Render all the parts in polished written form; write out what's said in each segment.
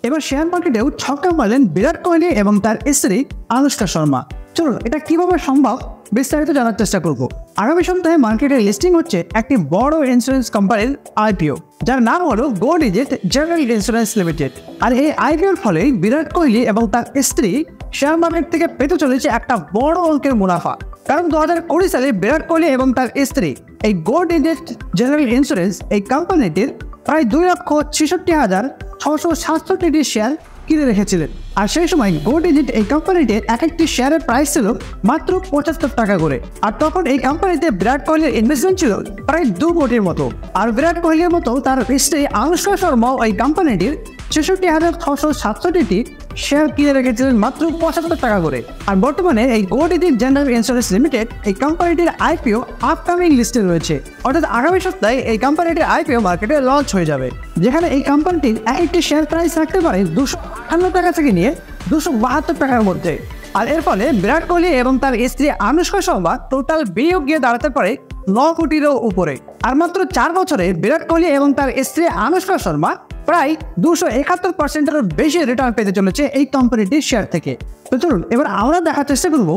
এবার শেয়ার মার্কেটেও ছক্কা মারলেন বিরাট কোহলি এবং তার স্ত্রী আনুষ্কা শর্মা। চলুন এটা কিভাবে সম্ভব বিস্তারিত জানার চেষ্টা করব। আগামী সপ্তাহে মার্কেটে লিস্টিং হচ্ছে একটি বড় ইন্স্যুরেন্স কোম্পানির আইপিও, যার নাম হলো গো ডিজিট জেনারেল ইন্স্যুরেন্স লিমিটেড। আর এই আইপিওর ফলে বিরাট কোহলি এবং তার স্ত্রী শেয়ার মার্কেট থেকে পেতে চলেছে একটা বড় অঙ্কের মুনাফা। কারণ 2020 সালে বিরাট কোহলি এবং তার স্ত্রী এই গো ডিজিট জেনারেল ইন্স্যুরেন্স এই কোম্পানিটির প্রায় 2,66,667টি শেয়ার কিনে রেখেছিলেন। আর সেই সময় গো ডিজিট এই কোম্পানিটির এক একটি শেয়ারের প্রাইস ছিল মাত্র 75 টাকা করে। আর তখন এই কোম্পানিতে বিরাট কোহলির ইনভেস্টমেন্ট ছিল প্রায় 2 কোটির মতো। আর বিরাট কোহলির মতো তার স্ত্রী আনুষ্কা শর্মাও এই কোম্পানিটির 66,667টি শেয়ার কিনে রেখেছিলেন মাত্র 75 টাকা করে। আর বর্তমানে এই গো ডিজিট জেনারেল ইন্স্যুরেন্স লিমিটেড এই কোম্পানিটির আইপিও আপকামিং লিস্টে রয়েছে, অর্থাৎ আগামী সপ্তাহে এই কোম্পানিটির আইপিও মার্কেটে লঞ্চ হয়ে যাবে, যেখানে এই কোম্পানিটির এক একটি শেয়ার প্রাইস রাখতে পারে 258 টাকা থেকে নিয়ে 272 টাকার মধ্যে। আর এর ফলে বিরাট কোহলি এবং তার স্ত্রী আনুষ্কা শর্মা টোটাল বিনিয়োগ গিয়ে দাঁড়াতে পারে 9 কোটিরও উপরে। আর মাত্র 4 বছরে বিরাট কোহলি এবং তার স্ত্রী আনুষ্কা শর্মা প্রায় 271%-এরও বেশি রিটার্ন পেতে চলেছে এই কোম্পানিটির শেয়ার থেকে। তো চলুন এবার আমরা দেখার চেষ্টা করব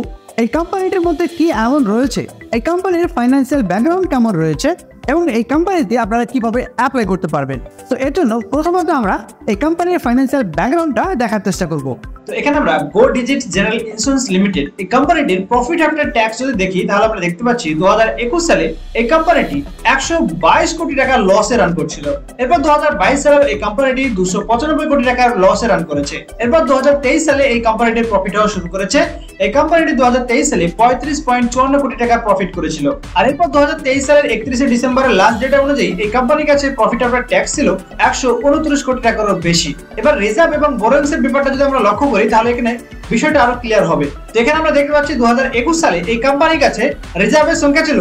এই কোম্পানিটির মধ্যে কি এমন রয়েছে, এই কোম্পানির ফাইন্যান্সিয়াল ব্যাকগ্রাউন্ড কেমন রয়েছে এবং এই কোম্পানিতে আপনারা কিভাবে অ্যাপ্লাই করতে পারবেন। তো এর জন্য প্রথমত আমরা এই কোম্পানির ফাইন্যান্সিয়াল ব্যাকগ্রাউন্ডটা দেখার চেষ্টা করব। তো এখানে আমরা গো ডিজিট জেনারেল ইন্স্যুরেন্স লিমিটেড এই কোম্পানিটির প্রফিট আফটার ট্যাক্স যদি দেখি, তাহলে আমরা দেখতে পাচ্ছি 2021 সালে এই কোম্পানিটি 122 কোটি টাকা লসে রান করছিল। এরপর 2022 সালে এই কোম্পানিটি 295 কোটি টাকার লসে রান করেছে। এরপর 2023 সালে এই কোম্পানিটির প্রফিট হওয়া শুরু করেছে। এই কোম্পানিটি 2023 সালে 35.54 কোটি টাকা প্রফিট করেছিল। আর এরপর 2023 সালের 31 ডিসেম্বরের লাস্ট ডেট অনুযায়ী এই কোম্পানির কাছে প্রফিট আফটার ট্যাক্স ছিল 129 কোটি টাকারও বেশি। এবার রিজার্ভ এবং বোরোইংস এর ব্যাপারটা যদি আমরা লক্ষ্য করি, তাহলে এখানে বিষয়টা আরো ক্লিয়ার হবে। তো এখানে আমরা দেখতে পাচ্ছি 2021 সালে এই কোম্পানির কাছে রিজার্ভের সংখ্যা ছিল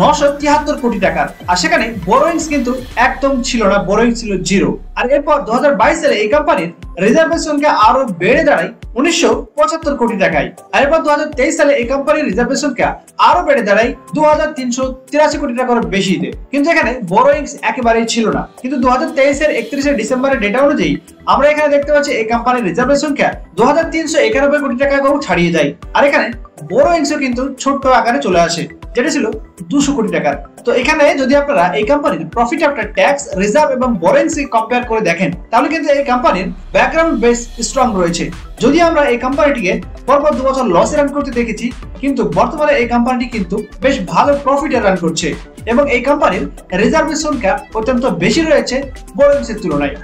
973 কোটি টাকার, আর সেখানে বোরোইংস কিন্তু একদম ছিল না, বোরোইংস ছিল 0। আর এরপর 2022 সালে এই কোম্পানির রিজার্ভের সংখ্যা আরো বেড়ে দাঁড়ায় 1975 কোটি টাকায়। আর এরপর 2023 সালে এই কোম্পানির রিজার্ভের সংখ্যা আরো বেড়ে দাঁড়ায় 2383 কোটি টাকার বেশিতে। কিন্তু এখানে বোরোইংস একেবারেই ছিল না। কিন্তু 2023 এর 31 ডিসেম্বরের ডেটা অনুযায়ী আমরা এখানে দেখতে পাচ্ছি এই কোম্পানির রিজার্ভের সংখ্যা 2391 কোটি টাকাকেও ছাড়িয়ে যায়। আর এখানে বোরোইংসও কিন্তু ছোট্ট আকারে চলে আসে, যেটা ছিল 200 কোটি টাকার। তো এখানে যদি আপনারা এই কোম্পানির প্রফিট আফটার ট্যাক্স, রিজার্ভ এবং বোরোইংস কম্পেয়ার করে দেখেন, তাহলে কিন্তু এই কোম্পানির ব্যাকগ্রাউন্ড বেস স্ট্রং রয়েছে। যদি আমরা এই কোম্পানিটিকে পরপর 2 বছর লসে রান করতে দেখেছি, কিন্তু বর্তমানে এই কোম্পানিটি কিন্তু বেশ ভালো প্রফিটে রান করছে এবং এই কোম্পানির রিজার্ভের সংখ্যা অত্যন্ত বেশি রয়েছে বোরোইংস এর তুলনায়।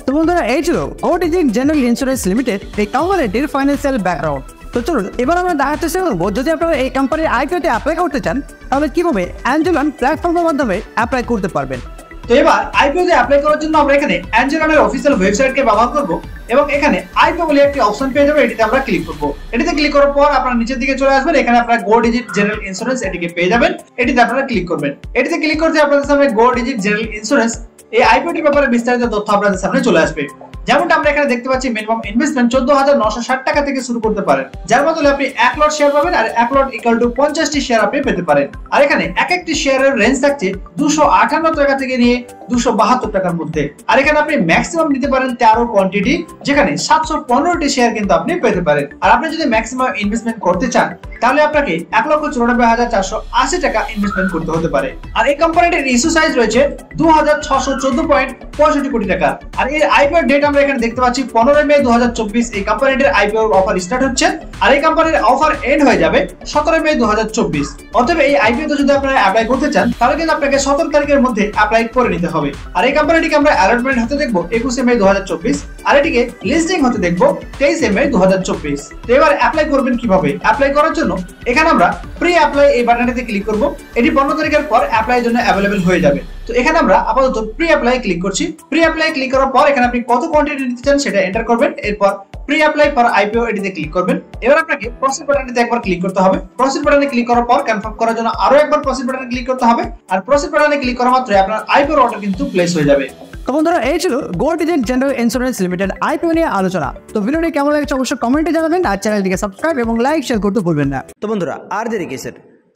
তো বন্ধুরা, এই ছিল Go Digit General Insurance limited এই কোম্পানিটির ফাইন্যান্সিয়াল ব্যাকগ্রাউন্ড। তো চলুন এবার আমরা দেখার চেষ্টা করবো, যদি আপনারা এই কোম্পানির আইপিওতে অ্যাপ্লাই করতে চান, তাহলে কিভাবে অ্যাঞ্জেলন প্ল্যাটফর্মের মাধ্যমে অ্যাপ্লাই করতে পারবেন। তো এবার আইপিওতে অ্যাপ্লাই করার জন্য আমরা এখানে অ্যাঞ্জেলনের অফিসিয়াল ওয়েবসাইটকে ব্যবহার করব এবং এখানে আইপিও বলে একটি অপশন পেয়ে যাবে, এটিতে আমরা ক্লিক করব। এটিতে ক্লিক করার পর আপনারা নিচের দিকে চলে আসবেন, এখানে আপনারা গো ডিজিট জেনারেল ইন্স্যুরেন্স এটিকে পেয়ে যাবেন। এটিতে আপনারা ক্লিক করবেন। এটিতে ক্লিক করতে আপনাদের সামনে গো ডিজিট জেনারেল ইন্স্যুরেন্স এই আইপিওটির ব্যাপারে বিস্তারিত তথ্য আপনাদের সামনে চলে আসবে। যেমনটা আমরা এখানে দেখতে পাচ্ছি, মিনিমাম ইনভেস্টমেন্ট 14,960 টাকা থেকে শুরু করতে পারেন, যার বদলে আপনি 1 লট শেয়ার পাবেন। আর 1 লট ইকুয়াল টু 50টি শেয়ার আপনি পেতে পারেন। আর এখানে এক একটি শেয়ারের রেঞ্জ থাকছে 258 টাকা থেকে নিয়ে 272 টাকার মধ্যে। আর এখানে আপনি ম্যাক্সিমাম নিতে পারেন 13 কোয়ান্টিটি, যেখানে 715টি শেয়ার কিন্তু আপনি পেতে পারেন। আর আপনি যদি ম্যাক্সিমাম ইনভেস্টমেন্ট করতে চান, তাহলে আপনাকে 1,94,480 টাকা ইনভেস্টমেন্ট করতে হতে পারে। আর এই কোম্পানিটির ইস্যু সাইজ রয়েছে 2,614.65 কোটি টাকা। আর এর আইপিও ডেট আমরা এখানে দেখতে পাচ্ছি 15 মে 2024 এই কোম্পানিটির আইপিও অফার স্টার্ট হচ্ছে। আর এই কোম্পানির অফার এন্ড হয়ে যাবে 17 মে 2024। অতএব এই আইপিও তে যদি আপনারা অ্যাপ্লাই করতে চান, তাহলে কিন্তু আপনাকে 17 তারিখের মধ্যে অ্যাপ্লাই করে নিতে হবে। আর এই কোম্পানিটিকে আমরা অ্যালটমেন্ট হতে দেখব 21 মে 2024, আর এটিকে লিস্টিং হতে দেখব 23 মে 2024। তো এবার অ্যাপ্লাই করবেন কিভাবে? অ্যাপ্লাই করার জন্য এখানে আমরা প্রি অ্যাপ্লাই এই বাটনটিতে ক্লিক করব। এটি 15 তারিখের পর অ্যাপ্লাই এর জন্য अवेलेबल হয়ে যাবে। তো এখানে আমরা আপাতত প্রি অ্যাপ্লাই ক্লিক করছি। প্রি অ্যাপ্লাই ক্লিক করার পর এখানে আপনি কত কোয়ান্টিটি নিতে চান সেটা এন্টার করবেন। এরপর প্রি অ্যাপ্লাই ফর আইপিও এটিতে ক্লিক করবেন। এবার আপনাকে প্রসিড বাটনটিতে একবার ক্লিক করতে হবে। প্রসিড বাটনে ক্লিক করার পর কনফার্ম করার জন্য আরো একবার প্রসিড বাটনে ক্লিক করতে হবে। আর প্রসিড বাটনে ক্লিক করা মাত্রই আপনার আইপিও অর্ডার কিন্তু প্লেস হয়ে যাবে। তো বন্ধুরা, এই ছিল Go Digit General Insurance Limited IPO নিয়ে আলোচনা। তো ভিডিওটি কেমন লাগছে অবশ্যই কমেন্টে জানাবেন, আর চ্যানেলটিকে সাবস্ক্রাইব এবং লাইক শেয়ার করতে ভুলবেন না। তো বন্ধুরা, আর দেরি কিসের,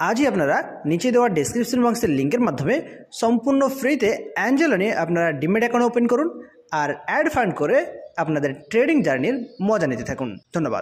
আজই আপনারা নিচে দেওয়া ডেসক্রিপশন বক্সের লিঙ্কের মাধ্যমে সম্পূর্ণ ফ্রিতে অ্যাঞ্জেলো নিয়ে আপনারা ডিমেট অ্যাকাউন্ট ওপেন করুন আর অ্যাড ফান্ড করে আপনাদের ট্রেডিং জার্নির মজা নিতে থাকুন। ধন্যবাদ।